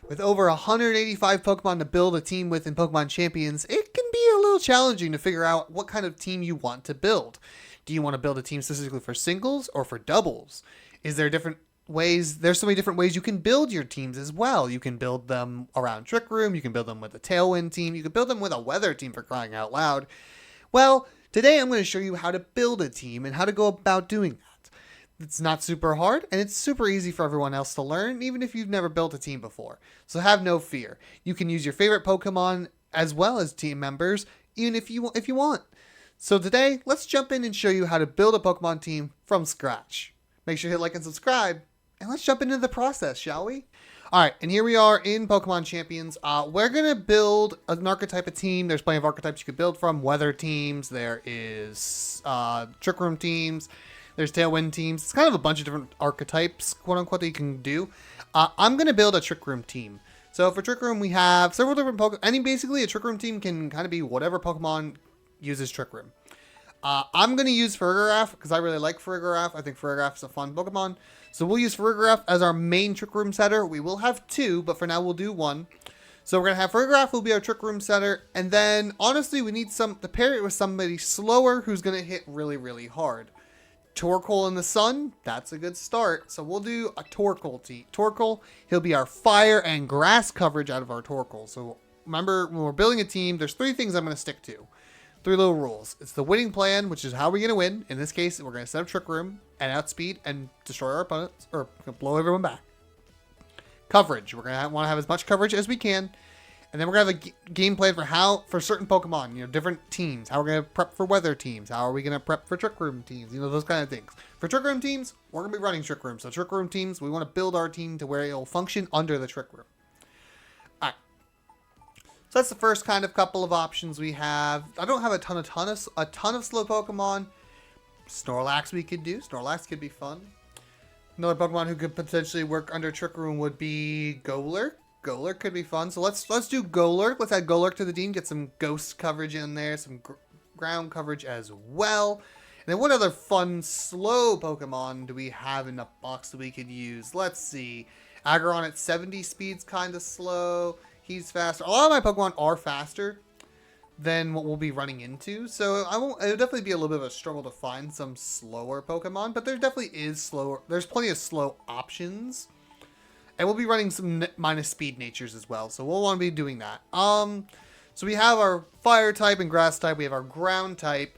With over 185 Pokemon to build a team with in Pokemon Champions, it can be a little challenging to figure out what kind of team you want to build. Do you want to build a team specifically for singles or for doubles? Is there different ways? There's so many different ways you can build your teams as well. You can build them around Trick Room, you can build them with a Tailwind team, you can build them with a Weather team, for crying out loud. Well, today I'm going to show you how to build a team and how to go about doing that. It's not super hard, and it's super easy for everyone else to learn, even if you've never built a team before. So have no fear. You can use your favorite Pokemon as well as team members, even if you want. So today, let's jump in and show you how to build a Pokemon team from scratch. Make sure to hit like and subscribe, and let's jump into the process, shall we? Alright, and here we are in Pokemon Champions. We're going to build an archetype of team. There's plenty of archetypes you could build from. Weather teams, there is Trick Room teams, there's Tailwind teams. It's kind of a bunch of different archetypes, quote-unquote, that you can do. I'm going to build a Trick Room team. So for Trick Room, we have several different Pokemon. Basically, a Trick Room team can kind of be whatever Pokemon uses Trick Room. I'm going to use Farigiraf because I really like Farigiraf. I think Farigiraf is a fun Pokemon. So we'll use Farigiraf as our main Trick Room setter. We will have two, but for now we'll do one. So we're going to have Farigiraf will be our Trick Room setter. And then, honestly, we need to pair it with somebody slower who's going to hit really, really hard. Torkoal in the sun, that's a good start. So we'll do a Torkoal team. Torkoal, he'll be our fire and grass coverage out of our Torkoal. So remember, when we're building a team, there's three things I'm going to stick to. Three little rules. It's the winning plan, which is how we're going to win. In this case, we're going to set up Trick Room and outspeed and destroy our opponents, or blow everyone back. Coverage. We're going to want to have as much coverage as we can. And then we're going to have a game plan for certain Pokemon, different teams. How we're going to prep for weather teams. How are we going to prep for Trick Room teams? Those kind of things. For Trick Room teams, we're going to be running Trick Room. So Trick Room teams, we want to build our team to where it'll function under the Trick Room. Alright. So that's the first kind of couple of options we have. I don't have a ton of slow Pokemon. Snorlax we could do. Snorlax could be fun. Another Pokemon who could potentially work under Trick Room would be Golurk. Golurk could be fun. So let's do Golurk. Let's add Golurk to the team. Get some ghost coverage in there. Some ground coverage as well. And then what other fun slow Pokemon do we have in the box that we could use? Let's see. Aggron at 70 speed's kind of slow. He's faster. A lot of my Pokemon are faster than what we'll be running into. So it'll definitely be a little bit of a struggle to find some slower Pokemon. But there definitely is slower. There's plenty of slow options. And we'll be running some minus speed natures as well. So we'll want to be doing that. So we have our fire type and grass type. We have our ground type.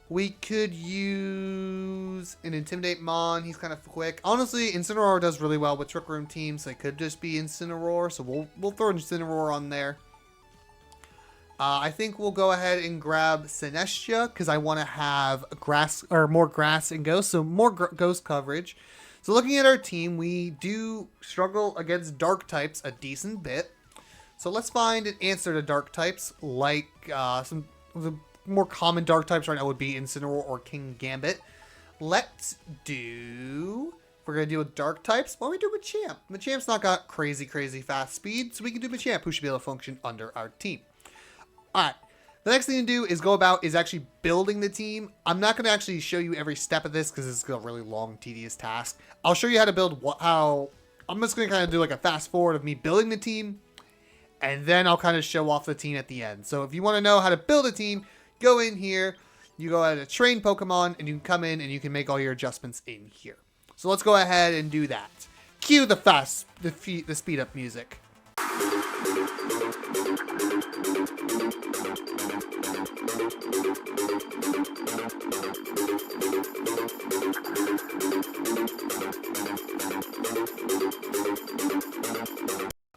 We could use an Intimidate Mon. He's kind of quick. Honestly, Incineroar does really well with Trick Room teams. So it could just be Incineroar. So we'll throw Incineroar on there. I think we'll go ahead and grab Sinestcha because I want to have grass or more grass and ghost. So more ghost coverage. So looking at our team, we do struggle against dark types a decent bit. So let's find an answer to dark types, like some of the more common dark types right now would be Incineroar or King Gambit. Let's do... If we're going to deal with dark types, why don't we do Machamp? Machamp's not got crazy fast speed, so we can do Machamp, who should be able to function under our team. Alright. The next thing to do is go about is actually building the team. I'm not going to actually show you every step of this because it's a really long, tedious task. I'll show you how to build I'm just going to kind of do like a fast forward of me building the team. And then I'll kind of show off the team at the end. So if you want to know how to build a team, go in here. You go ahead and train Pokemon and you can come in and you can make all your adjustments in here. So let's go ahead and do that. Cue the speed up music.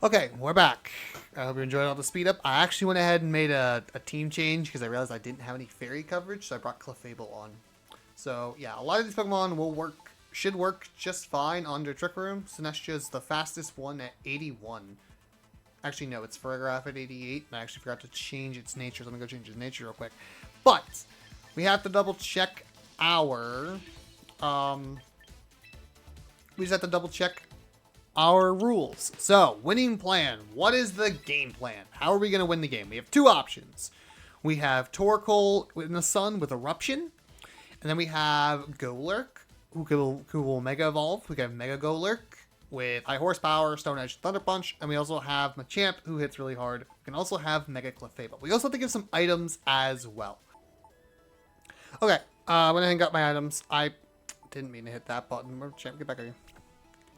Okay, we're back. I hope you enjoyed all the speed up. I actually went ahead and made a team change because I realized I didn't have any fairy coverage, so I brought Clefable on. So yeah, a lot of these Pokemon should work just fine under Trick Room. Sinestcha is the fastest one at 81. Actually, no, it's Farigiraf at 88. And I actually forgot to change its nature. Let me go change its nature real quick. But we have to double check our rules. So, winning plan. What is the game plan? How are we going to win the game? We have two options. We have Torkoal in the sun with Eruption. And then we have Golurk, who will Mega Evolve. We have Mega Golurk. with high horsepower, Stone Edge, Thunder Punch, and we also have Machamp, who hits really hard. We can also have Mega Clefable. We also have to give some items as well. Okay, when I got my items, I didn't mean to hit that button. Machamp, get back here.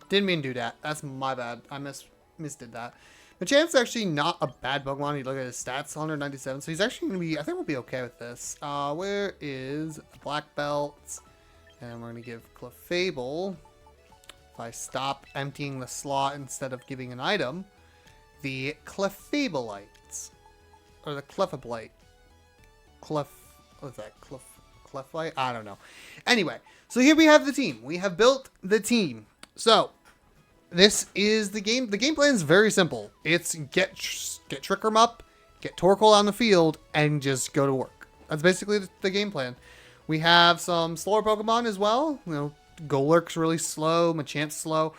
Didn't mean to do that. That's my bad. I misdid that. Machamp's actually not a bad Pokemon. You look at his stats, 197. So he's actually going to be, I think we'll be okay with this. Where is the Black Belt? And we're going to give Clefable. If I stop emptying the slot instead of giving an item, the Clefableites. Or the Clefablite. What is that? Cleflite? I don't know. Anyway, so here we have the team. We have built the team. So, this is the game. The game plan is very simple. It's get Trick Room up, get Torkoal on the field, and just go to work. That's basically the game plan. We have some slower Pokemon as well. You know, Golurk's really slow. Machamp's slow.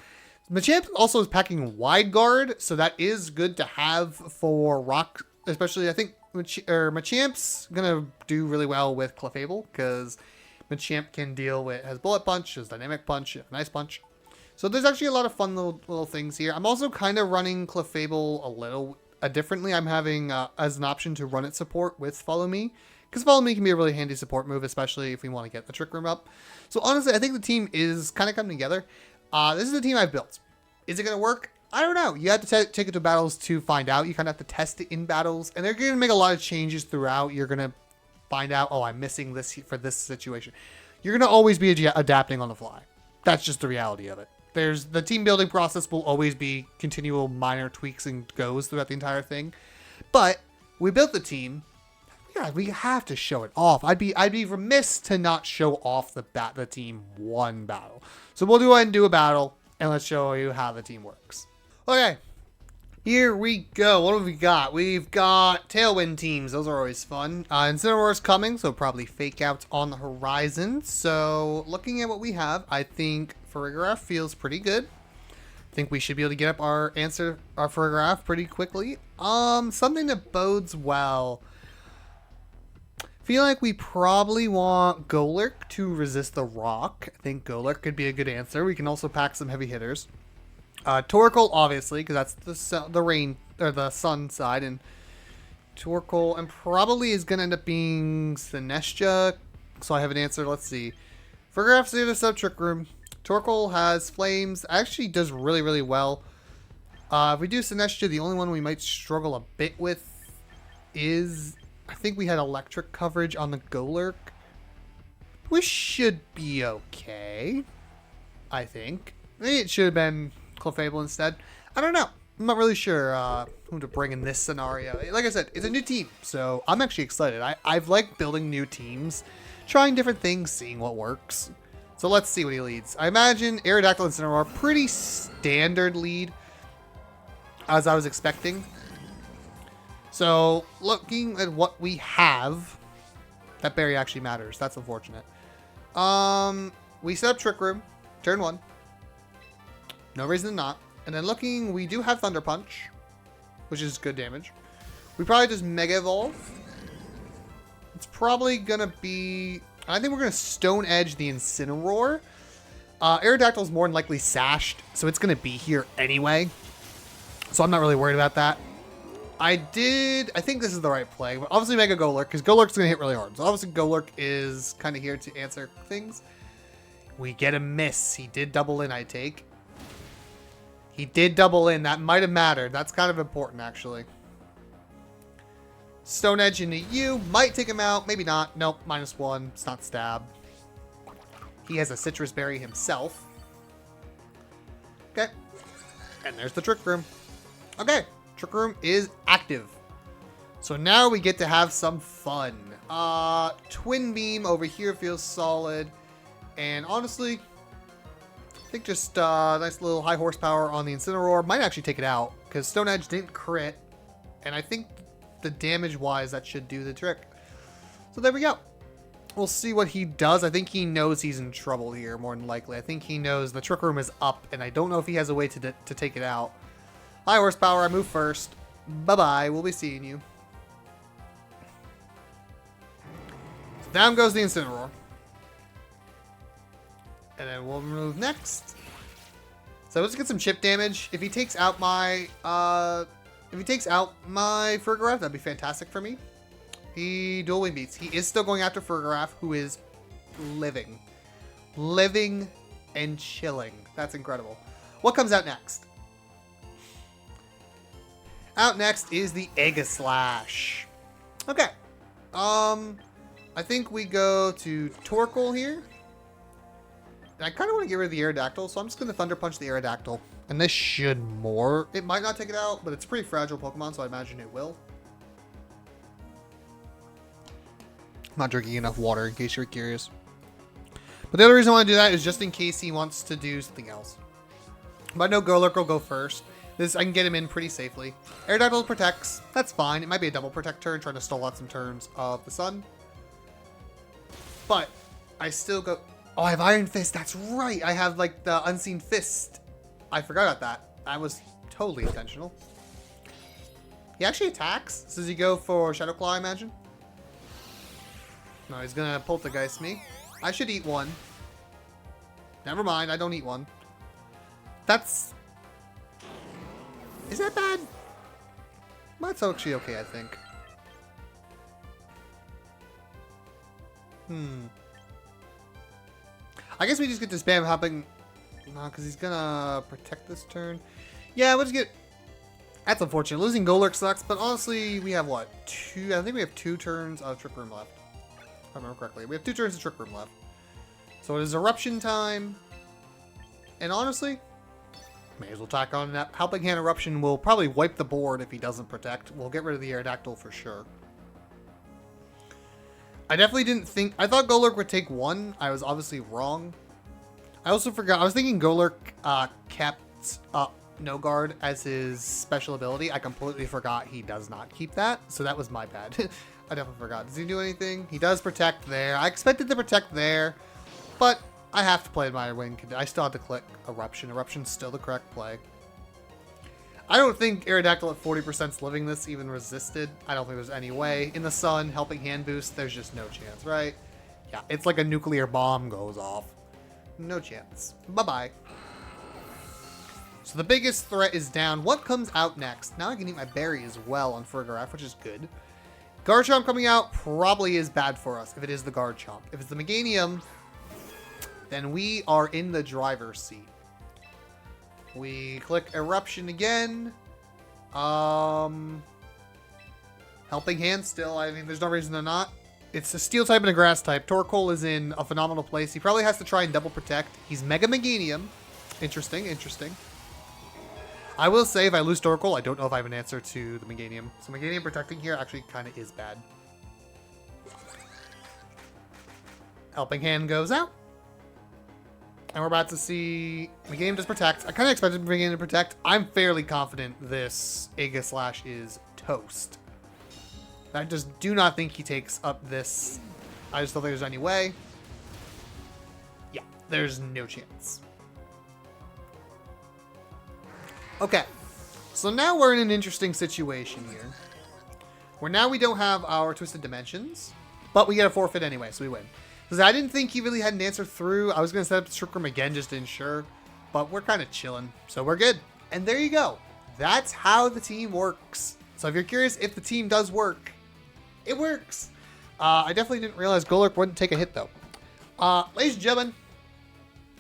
Machamp also is packing Wide Guard, so that is good to have for Rock. Especially, I think Machamp's gonna do really well with Clefable because Machamp can deal with has Bullet Punch, has Dynamic Punch, Nice Punch. So there's actually a lot of fun little things here. I'm also kind of running Clefable a little differently. I'm having as an option to run it support with Follow Me. Because Follow Me can be a really handy support move, especially if we want to get the Trick Room up. So honestly, I think the team is kind of coming together. This is the team I've built. Is it going to work? I don't know. You have to take it to battles to find out. You kind of have to test it in battles. And they're going to make a lot of changes throughout. You're going to find out, oh, I'm missing this for this situation. You're going to always be adapting on the fly. That's just the reality of it. The team building process will always be continual minor tweaks and goes throughout the entire thing. But we built the team. Yeah, we have to show it off. I'd be remiss to not show off the team won battle. So we'll go ahead and do a battle, and let's show you how the team works. Okay, here we go. What have we got? We've got Tailwind teams. Those are always fun. Incineroar's coming, so probably Fake Out's on the horizon. So looking at what we have, I think Farigiraf feels pretty good. I think we should be able to get up our Farigiraf pretty quickly. Something that bodes well. Feel like we probably want Golurk to resist the rock. I think Golurk could be a good answer. We can also pack some heavy hitters. Torkoal, obviously, because that's the rain or the sun side, and Torkoal, and probably is gonna end up being Sinestcha. So I have an answer. Let's see. Farigiraf's here to set up Trick Room. Torkoal has Flames. Actually, does really, really well. If we do Sinestcha, the only one we might struggle a bit with is, I think we had electric coverage on the Golurk. We should be okay. I think. Maybe it should have been Clefable instead. I don't know. I'm not really sure who to bring in this scenario. Like I said, it's a new team, so I'm actually excited. I've liked building new teams, trying different things, seeing what works. So let's see what he leads. I imagine Aerodactyl and Incineroar, pretty standard lead, as I was expecting. So, looking at what we have, that berry actually matters. That's unfortunate. We set up Trick Room, turn 1. No reason to not. And then looking, we do have Thunder Punch, which is good damage. We probably just Mega Evolve. It's probably going to be, I think we're going to Stone Edge the Incineroar. Aerodactyl is more than likely sashed, so it's going to be here anyway. So I'm not really worried about that. I think this is the right play, but obviously Mega Golurk, because Golurk's going to hit really hard. So obviously Golurk is kind of here to answer things. We get a miss. He did double in, I take. He did double in. That might have mattered. That's kind of important, actually. Stone Edge into you. Might take him out. Maybe not. Nope. -1. It's not stab. He has a Citrus Berry himself. Okay. And there's the Trick Room. Okay. Trick Room is active. So now we get to have some fun. Twin Beam over here feels solid. And honestly, I think just nice little high horsepower on the Incineroar might actually take it out, because Stone Edge didn't crit, and I think the damage-wise that should do the trick. So there we go. We'll see what he does. I think he knows he's in trouble here, more than likely. I think he knows the Trick Room is up, and I don't know if he has a way to take it out. High horsepower, I move first. Bye-bye, we'll be seeing you. So down goes the Incineroar. And then we'll move next. So let's get some chip damage. If he takes out my Fergaraf, that'd be fantastic for me. He dual wing beats. He is still going after Fergaraf, who is living and chilling. That's incredible. What comes out next? Out next is the Aegislash. Okay. I think we go to Torkoal here. And I kind of want to get rid of the Aerodactyl, so I'm just going to Thunder Punch the Aerodactyl. And this should more. It might not take it out, but it's a pretty fragile Pokemon, so I imagine it will. I'm not drinking enough water, in case you're curious. But the other reason I want to do that is just in case he wants to do something else. But I know Golurk will go first. This, I can get him in pretty safely. Aerodactyl protects. That's fine. It might be a double protect turn, trying to stall out some turns of the sun. But I still go... Oh, I have Iron Fist. That's right. I have, like, the Unseen Fist. I forgot about that. That was totally intentional. He actually attacks. So does he go for Shadow Claw, I imagine? No, he's going to Poltergeist me. I should eat one. Never mind. I don't eat one. That's... Is that bad? That's actually okay, I think. I guess we just get to spam hopping. No, because he's gonna protect this turn. Yeah, we'll just get... That's unfortunate. Losing Golurk sucks, but honestly, we have what? I think we have 2 turns of Trick Room left. If I remember correctly. We have 2 turns of Trick Room left. So it is Eruption time. And honestly, may as well tack on that. Helping Hand Eruption will probably wipe the board if he doesn't protect. We'll get rid of the Aerodactyl for sure. I definitely didn't think... I thought Golurk would take 1. I was obviously wrong. I also forgot... I was thinking Golurk kept No Guard as his special ability. I completely forgot he does not keep that. So that was my bad. I definitely forgot. Does he do anything? He does protect there. I expected to protect there. But I have to play my win. I still have to click Eruption. Eruption's still the correct play. I don't think Aerodactyl at 40% is living this even resisted. I don't think there's any way. In the sun, helping hand boost, there's just no chance, right? Yeah, it's like a nuclear bomb goes off. No chance. Bye-bye. So the biggest threat is down. What comes out next? Now I can eat my berry as well on Fergaraf, which is good. Garchomp coming out probably is bad for us if it is the Garchomp. If it's the Meganium, then we are in the driver's seat. We click Eruption again. Helping Hand still. I mean, there's no reason to not. It's a Steel type and a Grass type. Torkoal is in a phenomenal place. He probably has to try and double protect. He's Mega Meganium. Interesting, interesting. I will say, if I lose Torkoal, I don't know if I have an answer to the Meganium. So Meganium protecting here actually kind of is bad. Helping Hand goes out. And we're about to see... Meganium does protect. I kind of expected Meganium to protect. I'm fairly confident this Aegislash is toast. I just do not think he takes up this. I just don't think there's any way. Yeah, there's no chance. Okay. So now we're in an interesting situation here. Where now we don't have our Twisted Dimensions. But we get a forfeit anyway, so we win. Because I didn't think he really had an answer through. I was going to set up the Trick Room again just to ensure. But we're kind of chilling. So we're good. And there you go. That's how the team works. So if you're curious if the team does work, it works. I definitely didn't realize Golurk wouldn't take a hit, though. Ladies and gentlemen,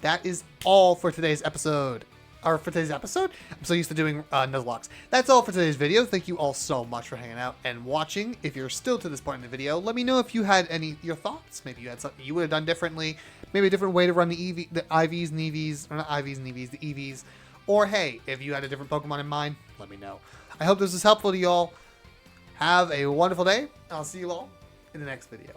that is all for today's episode. Or for today's episode? I'm so used to doing Nuzlocks. That's all for today's video. Thank you all so much for hanging out and watching. If you're still to this point in the video, let me know if you had your thoughts. Maybe you had something you would have done differently. Maybe a different way to run the IVs and EVs. Or not IVs and EVs, the EVs. Or hey, if you had a different Pokemon in mind, let me know. I hope this was helpful to y'all. Have a wonderful day. I'll see you all in the next video.